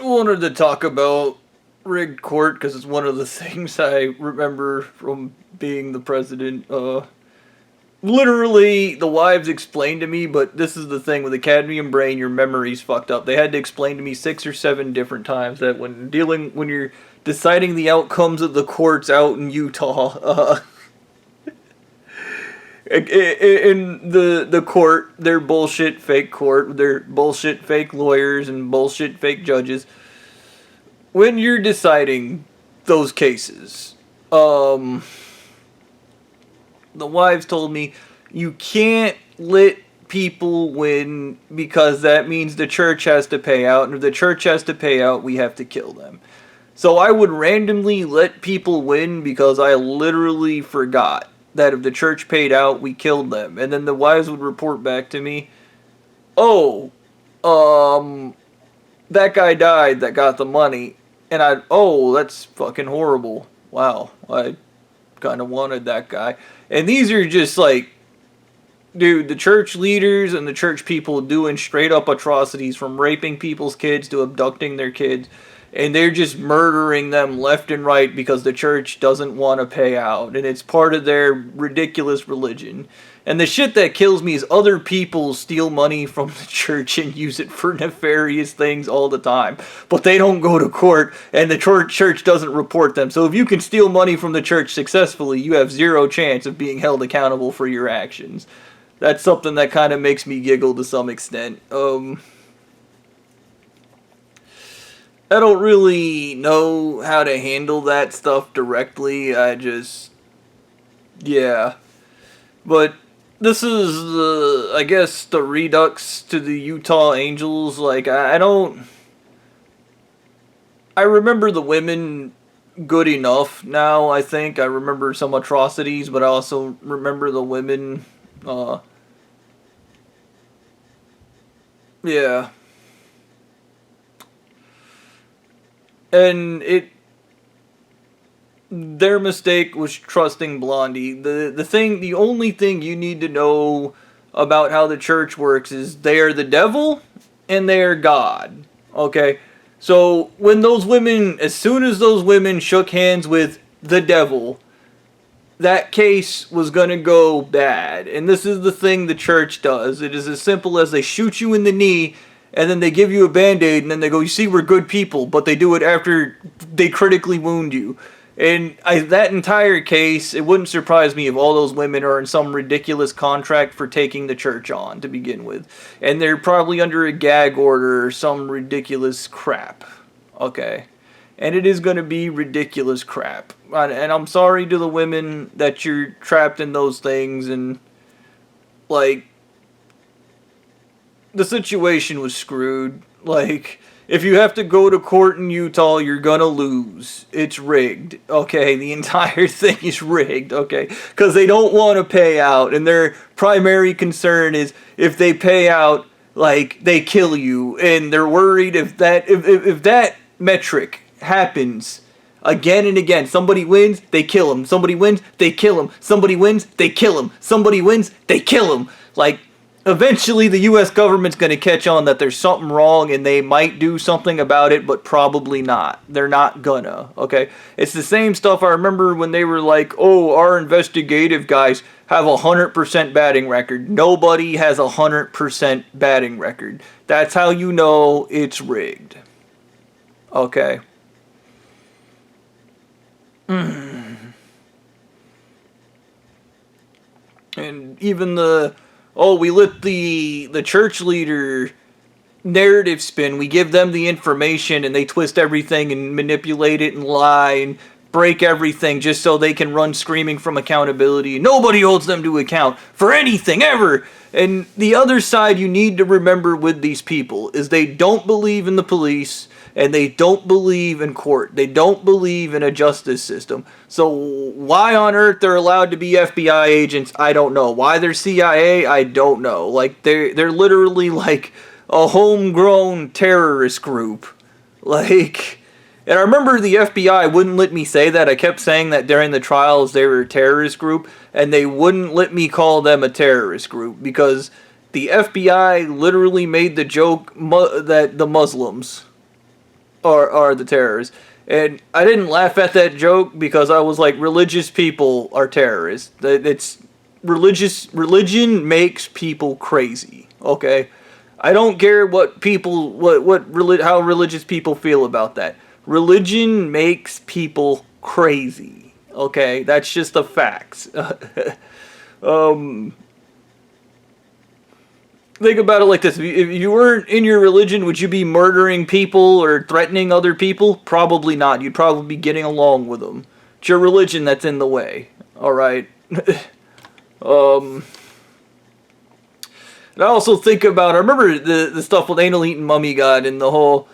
wanted to talk about rigged court because it's one of the things I remember from being the president. Literally, the wives explained to me, but this is the thing with the cadmium brain, your memory's fucked up. They had to explain to me 6 or 7 different times that when you're deciding the outcomes of the courts out in Utah, in the court, their bullshit fake court, their bullshit fake lawyers and bullshit fake judges. When you're deciding those cases, the wives told me you can't let people win because that means the church has to pay out, and if the church has to pay out, we have to kill them. So I would randomly let people win because I literally forgot that if the church paid out, we killed them. And then the wives would report back to me, oh, that guy died that got the money. And oh, that's fucking horrible. Wow, I kind of wanted that guy. And these are just like, dude, the church leaders and the church people doing straight up atrocities from raping people's kids to abducting their kids. And they're just murdering them left and right because the church doesn't want to pay out. And it's part of their ridiculous religion. And the shit that kills me is other people steal money from the church and use it for nefarious things all the time. But they don't go to court and the church doesn't report them. So if you can steal money from the church successfully, you have zero chance of being held accountable for your actions. That's something that kind of makes me giggle to some extent. I don't really know how to handle that stuff directly. Yeah. But this is I guess, the redux to the Utah Angels. Like, I don't. I remember the women good enough now, I think. I remember some atrocities, but I also remember the women. Yeah. And their mistake was trusting Blondie. The only thing you need to know about how the church works is they are the devil and they are God. Okay? So when those women, as soon as those women shook hands with the devil, that case was gonna go bad. And this is the thing the church does. It is as simple as they shoot you in the knee and then they give you a band-aid and then they go, you see, we're good people, but they do it after they critically wound you. And that entire case, it wouldn't surprise me if all those women are in some ridiculous contract for taking the church on to begin with. And they're probably under a gag order or some ridiculous crap. Okay. And it is going to be ridiculous crap. And I'm sorry to the women that you're trapped in those things. And, like, the situation was screwed. Like, if you have to go to court in Utah, you're gonna lose. It's rigged, okay? The entire thing is rigged, okay? Because they don't want to pay out, and their primary concern is if they pay out, like, they kill you. And they're worried if that metric happens again and again. Somebody wins, they kill him. Somebody wins, they kill him. Somebody wins, they kill him. Somebody wins, they kill him. Like, eventually the US government's going to catch on that there's something wrong and they might do something about it, but probably not. They're not gonna, okay? It's the same stuff I remember when they were like, oh, our investigative guys have 100% batting record. Nobody has 100% batting record. That's how you know it's rigged. Okay? And even we let the church leader narrative spin. We give them the information and they twist everything and manipulate it and lie and break everything just so they can run screaming from accountability. Nobody holds them to account for anything ever. And the other side you need to remember with these people is they don't believe in the police and they don't believe in court. They don't believe in a justice system. So why on earth they're allowed to be FBI agents, I don't know. Why they're CIA, I don't know. Like, they're literally like a homegrown terrorist group. Like, and I remember the FBI wouldn't let me say that. I kept saying that during the trials they were a terrorist group, and they wouldn't let me call them a terrorist group because the FBI literally made the joke that the Muslims are the terrorists. And I didn't laugh at that joke because I was like, religious people are terrorists. It's religion makes people crazy. Okay, I don't care what people how religious people feel about that. Religion makes people crazy. Okay, that's just the facts. Think about it like this. If you weren't in your religion, would you be murdering people or threatening other people? Probably not. You'd probably be getting along with them. It's your religion that's in the way. Alright? And I also think about, I remember the stuff with Anal Eating Mummy God and the whole,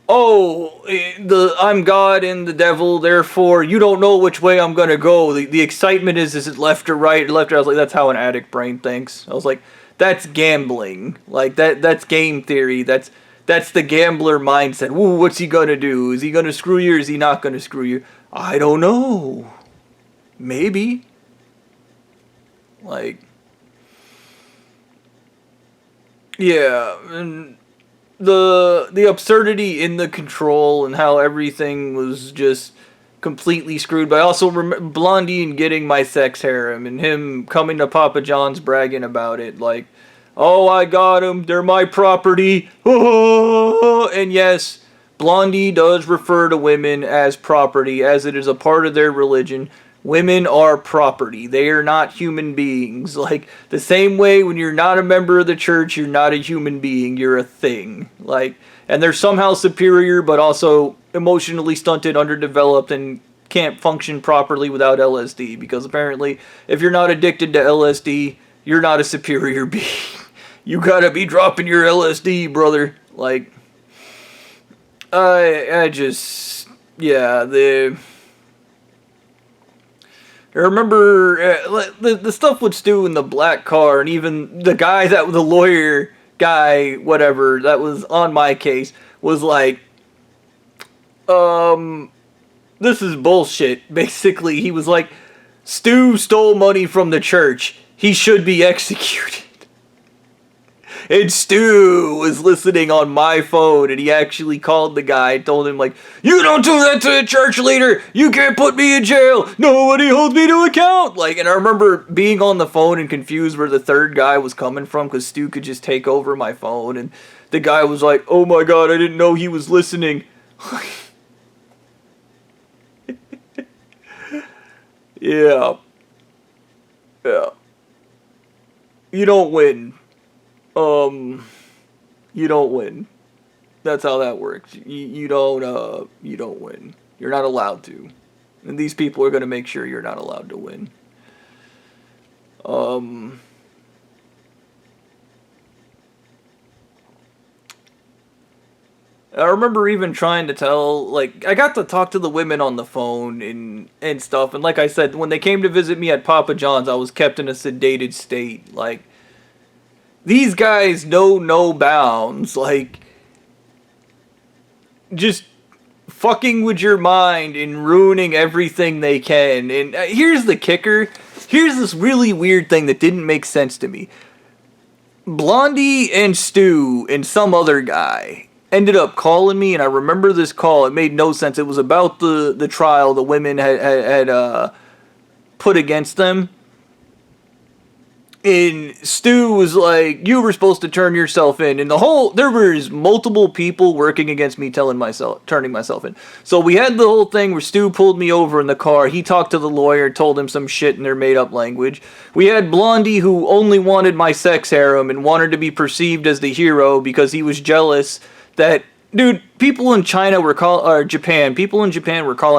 I'm God and the devil, therefore you don't know which way I'm gonna go. The excitement is it left or right? Left or right? I was like, that's how an addict brain thinks. I was like, that's gambling. Like, that's game theory. That's the gambler mindset. Ooh, what's he gonna do? Is he gonna screw you or is he not gonna screw you? I don't know. Maybe. Like, yeah, and the absurdity in the control and how everything was just completely screwed. But I also remember Blondie and getting my sex harem and him coming to Papa John's bragging about it, like, oh, I got them, they're my property. And yes, Blondie does refer to women as property, as it is a part of their religion. Women are property. They are not human beings. Like, the same way when you're not a member of the church, you're not a human being. You're a thing. Like, and they're somehow superior, but also emotionally stunted, underdeveloped, and can't function properly without LSD. Because apparently, if you're not addicted to LSD, you're not a superior being. You gotta be dropping your LSD, brother. Like, I just, yeah, I remember the stuff with Stu in the black car, and even the guy the lawyer guy, whatever, that was on my case, was like, this is bullshit. Basically, he was like, Stu stole money from the church. He should be executed. And Stu was listening on my phone, and he actually called the guy and told him, like, you don't do that to the church leader! You can't put me in jail! Nobody holds me to account! Like, and I remember being on the phone and confused where the third guy was coming from, because Stu could just take over my phone, and the guy was like, oh my god, I didn't know he was listening. Yeah. Yeah. You don't win. You don't win. That's how that works. You don't win. You're not allowed to. And these people are going to make sure you're not allowed to win. I remember even trying to tell, like, I got to talk to the women on the phone and stuff, and like I said, when they came to visit me at Papa John's, I was kept in a sedated state. Like, these guys know no bounds. Like, just fucking with your mind and ruining everything they can. And here's the kicker. Here's this really weird thing that didn't make sense to me. Blondie and Stu and some other guy ended up calling me, and I remember this call. It made no sense. It was about the trial the women had put against them. And Stu was like, you were supposed to turn yourself in. And there was multiple people working against me turning myself in. So we had the whole thing where Stu pulled me over in the car. He talked to the lawyer, told him some shit in their made up language. We had Blondie, who only wanted my sex harem and wanted to be perceived as the hero because he was jealous that, dude, people in Japan were calling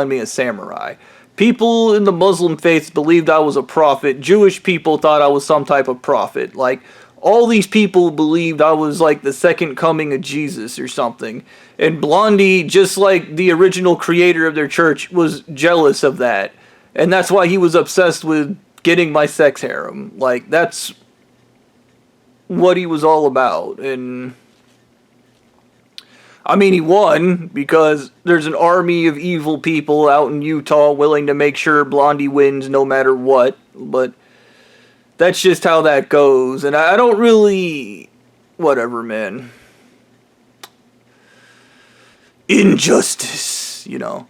me a samurai. People in the Muslim faith believed I was a prophet. Jewish people thought I was some type of prophet. Like, all these people believed I was like the second coming of Jesus or something. And Blondie, just like the original creator of their church, was jealous of that. And that's why he was obsessed with getting my sex harem. Like, that's what he was all about. And I mean, he won, because there's an army of evil people out in Utah willing to make sure Blondie wins no matter what. But that's just how that goes. And I don't really... Whatever, man. injustice, you know.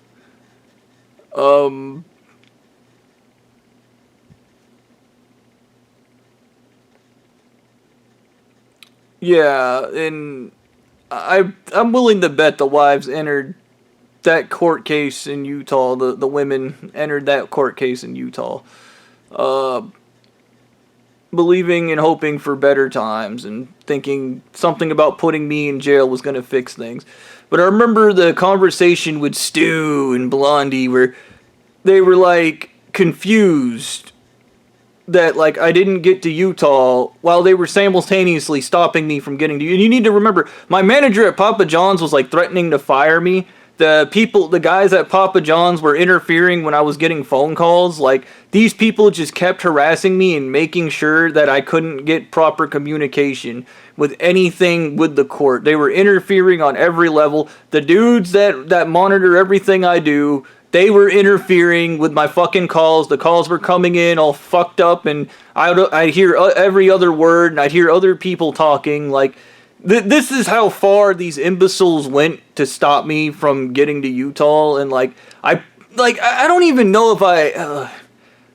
Yeah, and I'm willing to bet the wives entered that court case in Utah. The women entered that court case in Utah, uh, believing and hoping for better times and thinking something about putting me in jail was gonna fix things. But I remember the conversation with Stu and Blondie where they were like confused that like I didn't get to Utah while they were simultaneously stopping me from getting to. And you need to remember, my manager at Papa John's was like threatening to fire me. The guys at Papa John's were interfering when I was getting phone calls. Like these people just kept harassing me and making sure that I couldn't get proper communication with anything with the court. They were interfering on every level. The dudes that monitor everything I do, they were interfering with my fucking calls. The calls were coming in all fucked up, and I'd hear every other word, and I'd hear other people talking. Like, this is how far these imbeciles went to stop me from getting to Utah. And I don't even know if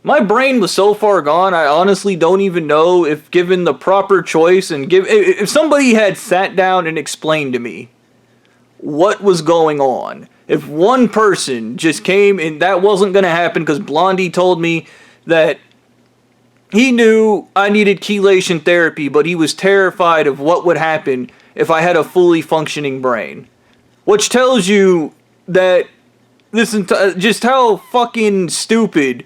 my brain was so far gone. I honestly don't even know if given the proper choice and if somebody had sat down and explained to me what was going on. If one person just came, and that wasn't going to happen because Blondie told me that he knew I needed chelation therapy, but he was terrified of what would happen if I had a fully functioning brain. Which tells you that just how fucking stupid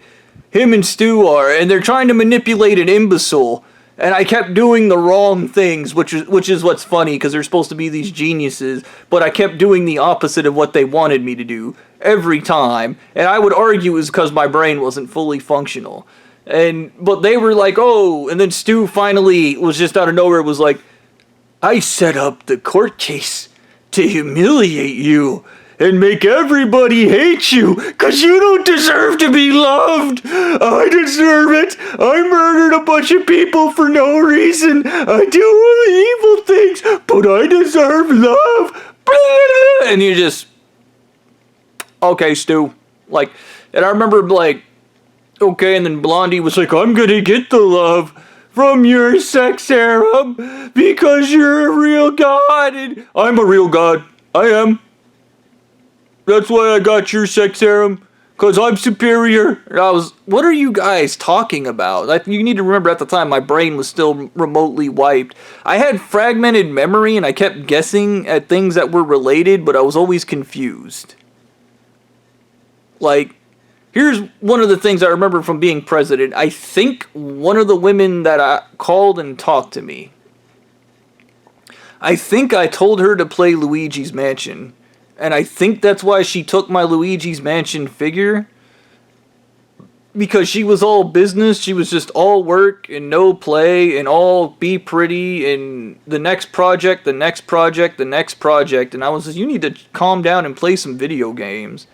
him and Stu are, and they're trying to manipulate an imbecile. And I kept doing the wrong things, which is what's funny, because they're supposed to be these geniuses, but I kept doing the opposite of what they wanted me to do every time. And I would argue it was because my brain wasn't fully functional. But they were like, oh, and then Stu finally was just out of nowhere, was like, I set up the court case to humiliate you and make everybody hate you, cause you don't deserve to be loved. I deserve it. I murdered a bunch of people for no reason. I do all the evil things, but I deserve love. And you just, okay, Stu. Like, and I remember like, okay, and then Blondie was like, I'm gonna get the love from your sex harem because you're a real god. And I'm a real god. I am. That's why I got your sex harem, because I'm superior. And I was, what are you guys talking about? Like, you need to remember at the time my brain was still remotely wiped. I had fragmented memory and I kept guessing at things that were related, but I was always confused. Like, here's one of the things I remember from being president. I think one of the women that I called and talked to me, I think I told her to play Luigi's Mansion. And I think that's why she took my Luigi's Mansion figure. Because she was all business. She was just all work and no play and all be pretty and the next project, the next project, the next project. And I was just, you need to calm down and play some video games.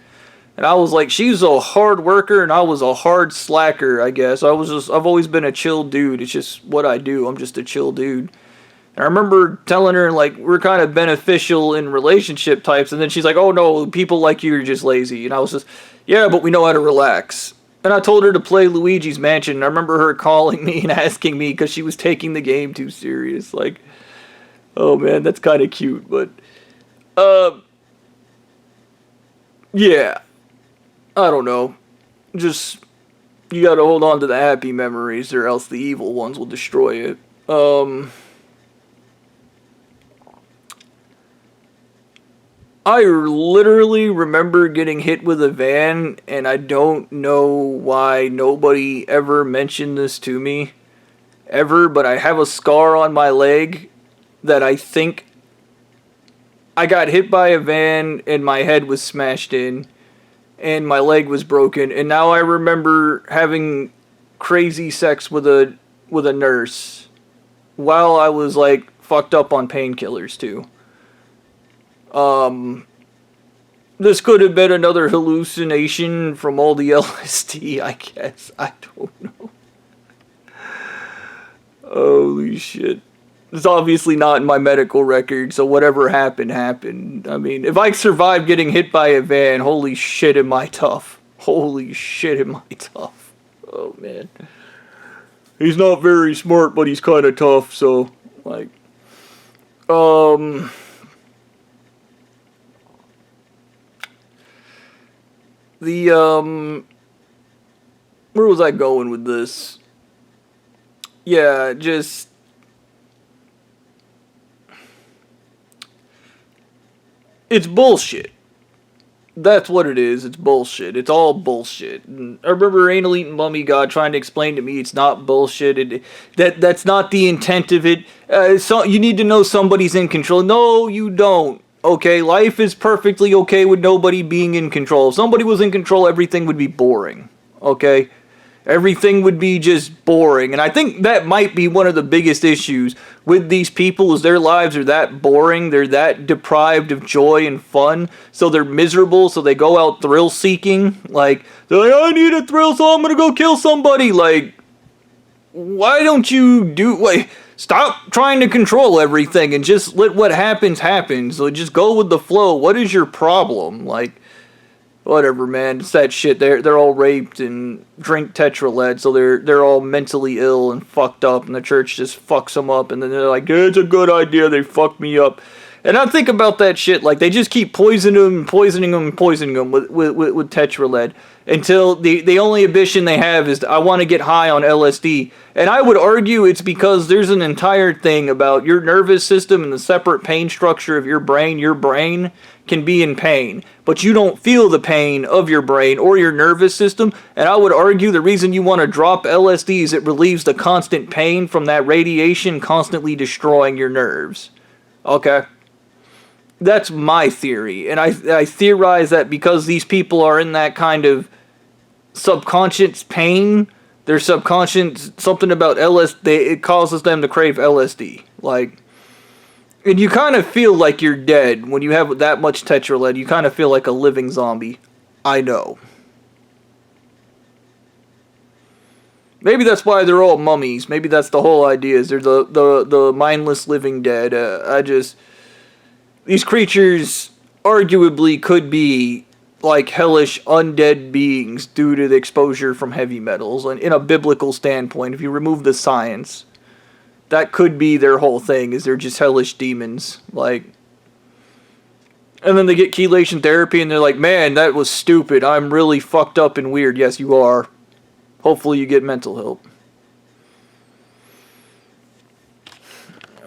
And I was like, she's a hard worker and I was a hard slacker, I guess. I've always been a chill dude. It's just what I do. I'm just a chill dude. I remember telling her, like, we're kind of beneficial in relationship types, and then she's like, oh no, people like you are just lazy. And I was just, yeah, but we know how to relax. And I told her to play Luigi's Mansion, and I remember her calling me and asking me because she was taking the game too serious. Like, oh man, that's kind of cute, but, yeah. I don't know. Just, you gotta hold on to the happy memories, or else the evil ones will destroy it. I literally remember getting hit with a van, and I don't know why nobody ever mentioned this to me, ever, but I have a scar on my leg that I think I got hit by a van and my head was smashed in, and my leg was broken, and now I remember having crazy sex with a nurse while I was, like, fucked up on painkillers, too. This could have been another hallucination from all the LSD, I guess. I don't know. Holy shit. It's obviously not in my medical record, so whatever happened, happened. I mean, if I survived getting hit by a van, holy shit am I tough. Holy shit am I tough. Oh, man. He's not very smart, but he's kind of tough, so, like... Where was I going with this? Yeah, just... It's bullshit. That's what it is. It's bullshit. It's all bullshit. And I remember Anal Eating Mummy God trying to explain to me it's not bullshit. That's not the intent of it. So you need to know somebody's in control. No, you don't. Okay, life is perfectly okay with nobody being in control. If somebody was in control, everything would be boring. Okay? Everything would be just boring. And I think that might be one of the biggest issues with these people is their lives are that boring. They're that deprived of joy and fun. So they're miserable. So they go out thrill seeking. Like, they're like, I need a thrill, so I'm going to go kill somebody. Like, why don't you stop trying to control everything and just let what happens happen. So just go with the flow. What is your problem? Like, whatever, man. It's that shit. They're all raped and drink tetraled, so they're all mentally ill and fucked up, and the church just fucks them up, and then they're like, yeah, it's a good idea. They fucked me up. And I think about that shit, like, they just keep poisoning them with tetraled until the only ambition they have is, I want to get high on LSD. And I would argue it's because there's an entire thing about your nervous system and the separate pain structure of your brain. Your brain can be in pain, but you don't feel the pain of your brain or your nervous system. And I would argue the reason you want to drop LSD is it relieves the constant pain from that radiation constantly destroying your nerves. Okay? That's my theory, and I theorize that because these people are in that kind of subconscious pain, their subconscious, something about LSD, it causes them to crave LSD. Like, and you kind of feel like you're dead when you have that much tetraled. You kind of feel like a living zombie. I know. Maybe that's why they're all mummies. Maybe that's the whole idea, is they're the mindless living dead. These creatures arguably could be like hellish undead beings due to the exposure from heavy metals. And in a biblical standpoint, if you remove the science, that could be their whole thing, is they're just hellish demons. Like, and then they get chelation therapy and they're like, man, that was stupid. I'm really fucked up and weird. Yes, you are. Hopefully you get mental help.